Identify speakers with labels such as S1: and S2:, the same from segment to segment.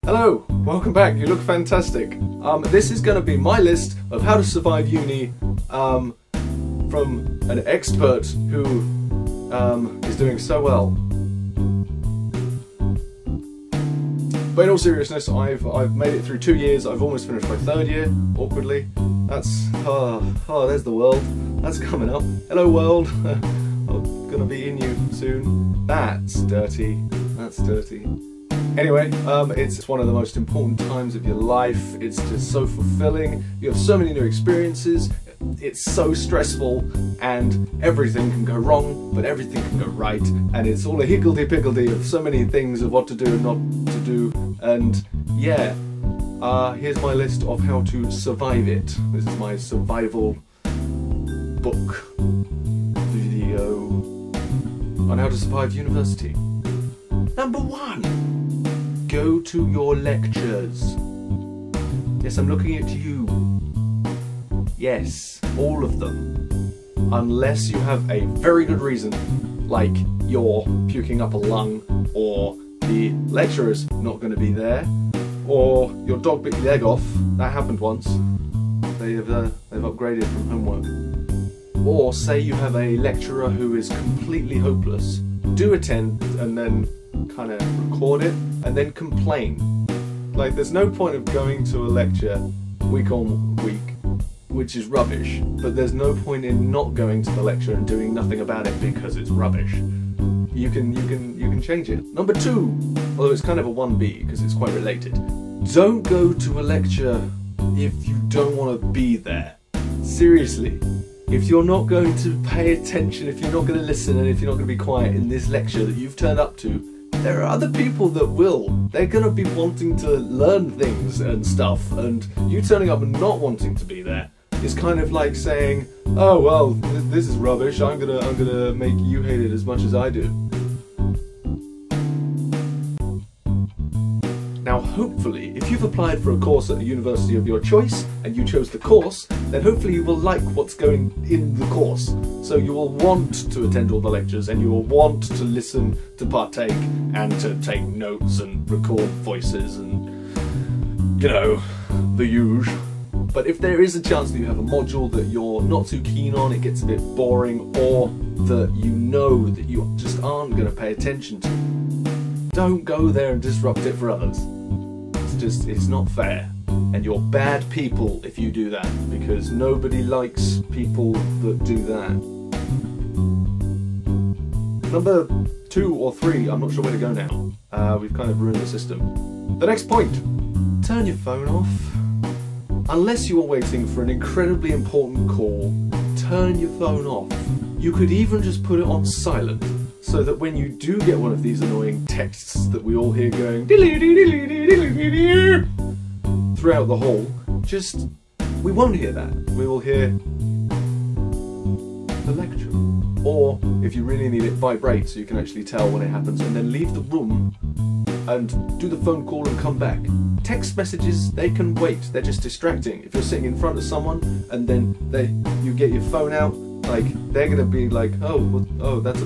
S1: Hello, welcome back. You look fantastic. This is going to be my list of how to survive uni from an expert who is doing so well. But in all seriousness, I've made it through 2 years. I've almost finished my 3rd year, awkwardly. That's there's the world. That's coming up. Hello world. I'm gonna be in you soon. That's dirty. That's dirty. Anyway, it's one of the most important times of your life. It's just so fulfilling. You have so many new experiences. It's so stressful, and everything can go wrong, but everything can go right. And it's all a higgledy-piggledy of so many things of what to do and not to do. And yeah, here's my list of how to survive it. This is my survival book video on how to survive university. Number 1. Go to your lectures. Yes, I'm looking at you. Yes, all of them. Unless you have a very good reason, like you're puking up a lung, or the lecturer's not going to be there, or your dog bit your leg off. That happened once. They've upgraded from homework. Or say you have a lecturer who is completely hopeless. Do attend and then kind of record it and then complain. Like, there's no point of going to a lecture week on week, which is rubbish, but there's no point in not going to the lecture and doing nothing about it because it's rubbish. You can change it. Number 2, although it's kind of a 1B because it's quite related. Don't go to a lecture if you don't want to be there. Seriously. If you're not going to pay attention, if you're not going to listen, and if you're not going to be quiet in this lecture that you've turned up to, there are other people that will. They're going to be wanting to learn things and stuff, and you turning up and not wanting to be there is kind of like saying, oh well, this is rubbish, I'm gonna make you hate it as much as I do. Now hopefully, if you've applied for a course at a university of your choice, and you chose the course, then hopefully you will like what's going in the course. So you will want to attend all the lectures, and you will want to listen, to partake, and to take notes and record voices and, you know, the usual. But if there is a chance that you have a module that you're not too keen on, it gets a bit boring, or that you know that you just aren't going to pay attention to, don't go there and disrupt it for others. It's not fair. And you're bad people if you do that, because nobody likes people that do that. Number 2 or 3, I'm not sure where to go now. We've kind of ruined the system. The next point, turn your phone off. Unless you are waiting for an incredibly important call, turn your phone off. You could even just put it on silent, so that when you do get one of these annoying texts that we all hear going throughout the hall, we won't hear that. We will hear the lecture. Or, if you really need it, vibrate so you can actually tell when it happens, and then leave the room and do the phone call and come back. Text messages, they can wait, they're just distracting. If you're sitting in front of someone and then you get your phone out, like, they're gonna be like, oh, that's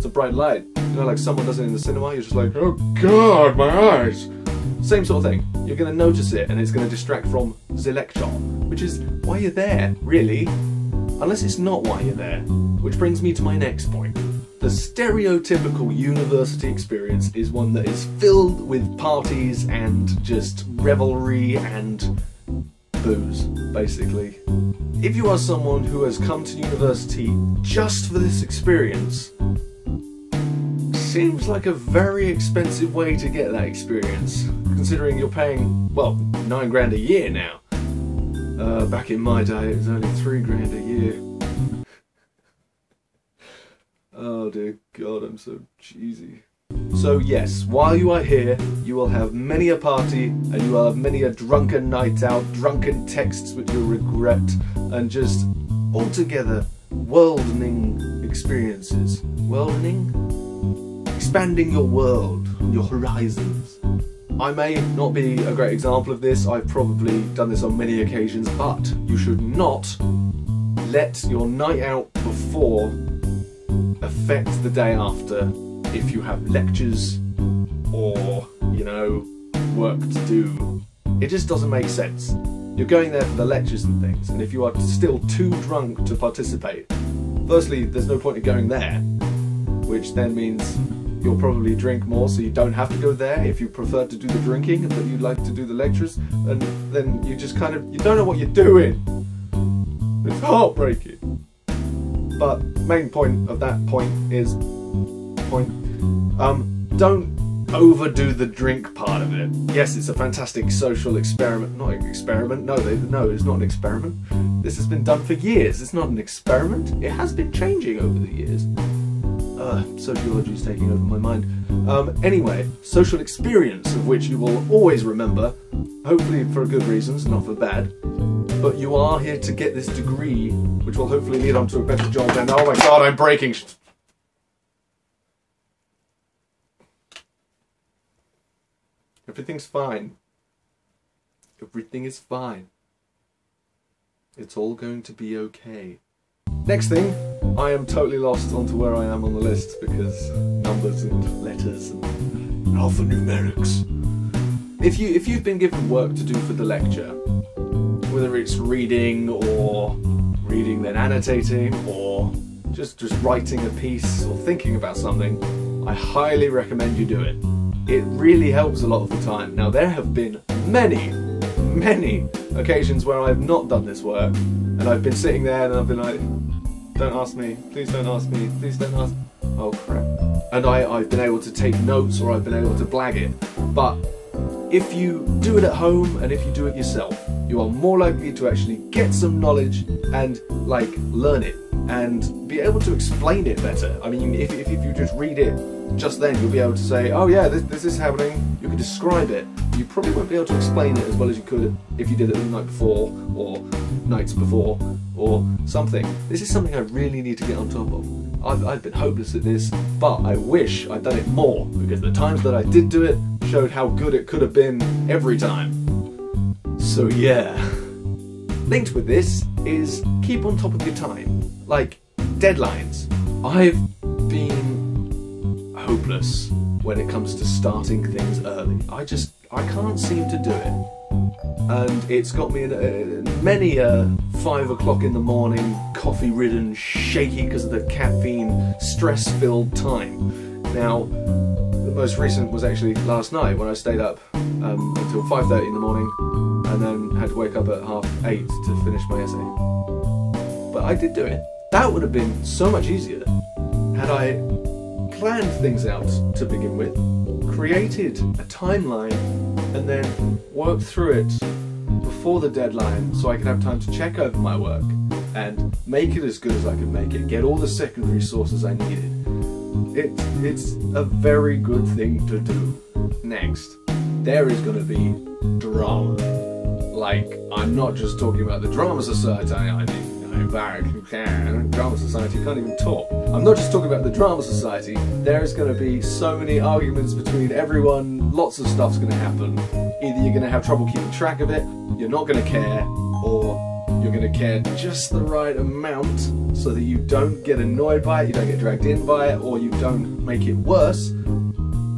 S1: a bright light. You know, like someone does it in the cinema, you're just like, oh god, my eyes. Same sort of thing. You're gonna notice it, and it's gonna distract from the lecture, which is why you're there, really. Unless it's not why you're there. Which brings me to my next point. The stereotypical university experience is one that is filled with parties and just revelry and booze, basically. If you are someone who has come to university just for this experience, seems like a very expensive way to get that experience, considering you're paying, well, 9 grand a year now. Back in my day, it was only 3 grand a year. Oh dear God, I'm so cheesy. So yes, while you are here, you will have many a party, and you will have many a drunken night out, drunken texts which you'll regret, and just altogether worldening experiences. Worldening? Expanding your world, your horizons. I may not be a great example of this, I've probably done this on many occasions, but you should not let your night out before affect the day after if you have lectures or, you know, work to do. It just doesn't make sense. You're going there for the lectures and things, and if you are still too drunk to participate, firstly, there's no point in going there, which then means you'll probably drink more, so you don't have to go there if you prefer to do the drinking, but you like to do the lectures, and then you just kind of, you don't know what you're doing. It's heartbreaking. But main point of that point is, don't overdo the drink part of it. Yes, it's a fantastic social experiment. Not an experiment, no, it's not an experiment. This has been done for years. It's not an experiment. It has been changing over the years. Sociology is taking over my mind. Anyway, social experience of which you will always remember, hopefully for good reasons, not for bad. But you are here to get this degree, which will hopefully lead on to a better job. And oh my god, I'm breaking. Everything's fine. Everything is fine. It's all going to be okay. Next thing, I am totally lost onto where I am on the list because numbers and letters and alphanumerics. If you've been given work to do for the lecture, whether it's reading or reading then annotating or just writing a piece or thinking about something, I highly recommend you do it. It really helps a lot of the time. Now there have been many occasions where I've not done this work and I've been sitting there and I've been like, don't ask me, please don't ask me, please don't ask. Oh crap. And I've been able to take notes or I've been able to blag it. But if you do it at home and if you do it yourself, you are more likely to actually get some knowledge and like learn it and be able to explain it better. I mean, if you just read it just then, you'll be able to say, oh yeah, this is happening. You can describe it. You probably won't be able to explain it as well as you could if you did it the night before or nights before or something. This is something I really need to get on top of. I've been hopeless at this, but I wish I'd done it more because the times that I did do it showed how good it could have been every time. So yeah. Linked with this is keep on top of your time. Like deadlines. I've been hopeless when it comes to starting things early. I can't seem to do it. And it's got me in many a 5 o'clock in the morning, coffee-ridden, shaky because of the caffeine, stress-filled time. Now, the most recent was actually last night when I stayed up until 5:30 in the morning and then had to wake up at 8:30 to finish my essay. But I did do it. That would have been so much easier had I planned things out to begin with, created a timeline, and then worked through it before the deadline so I could have time to check over my work and make it as good as I could make it, get all the secondary sources I needed. It's a very good thing to do. Next, there is going to be drama. Like, I'm not just talking about the Drama Society, I mean, Drama Society can't even talk. I'm not just talking about the Drama Society, there's going to be so many arguments between everyone, lots of stuff's going to happen. Either you're going to have trouble keeping track of it, you're not going to care, or you're going to care just the right amount so that you don't get annoyed by it, you don't get dragged in by it, or you don't make it worse.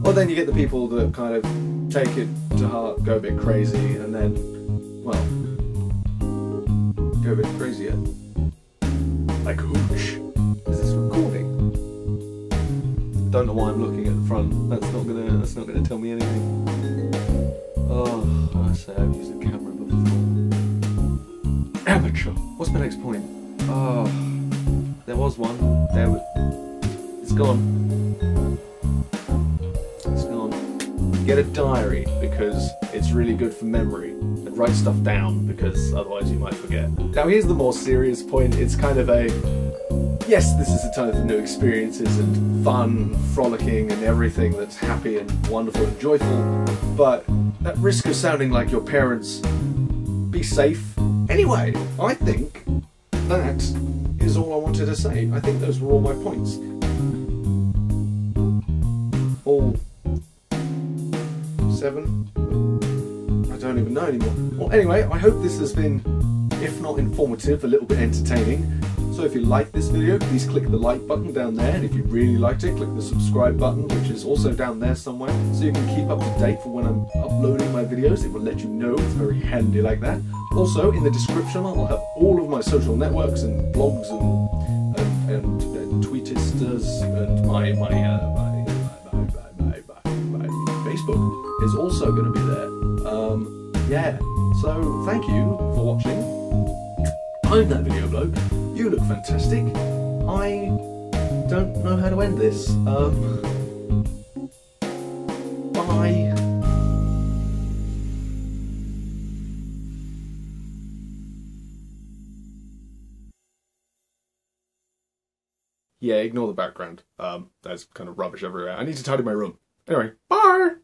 S1: Or then you get the people that kind of take it to heart, go a bit crazy, and then, well, go a bit crazier. Like hooch. Is this recording? Don't know why I'm looking at the front. That's not gonna tell me anything. Oh, I say I've used a camera before. Amateur. What's my next point? Oh, there was one. It's gone. It's gone. Get a diary because it's really good for memory. And write stuff down because otherwise you might forget. Now here's the more serious point. It's kind of a, yes, this is a time for new experiences and fun, frolicking and everything that's happy and wonderful and joyful, but at risk of sounding like your parents, be safe. Anyway, I think that is all I wanted to say. I think those were all my points. All 7? I don't even know anymore. Well, anyway, I hope this has been, if not informative, a little bit entertaining. So if you like this video, please click the like button down there, and if you really liked it, click the subscribe button, which is also down there somewhere, so you can keep up to date for when I'm uploading my videos. It will let you know. It's very handy like that. Also, in the description, I'll have all of my social networks and blogs and tweetistas, and my Facebook is also going to be there. Yeah, so thank you for watching. I'm That Video Bloke. You look fantastic. I don't know how to end this. Bye. Yeah, ignore the background. There's kind of rubbish everywhere. I need to tidy my room. Anyway, bye!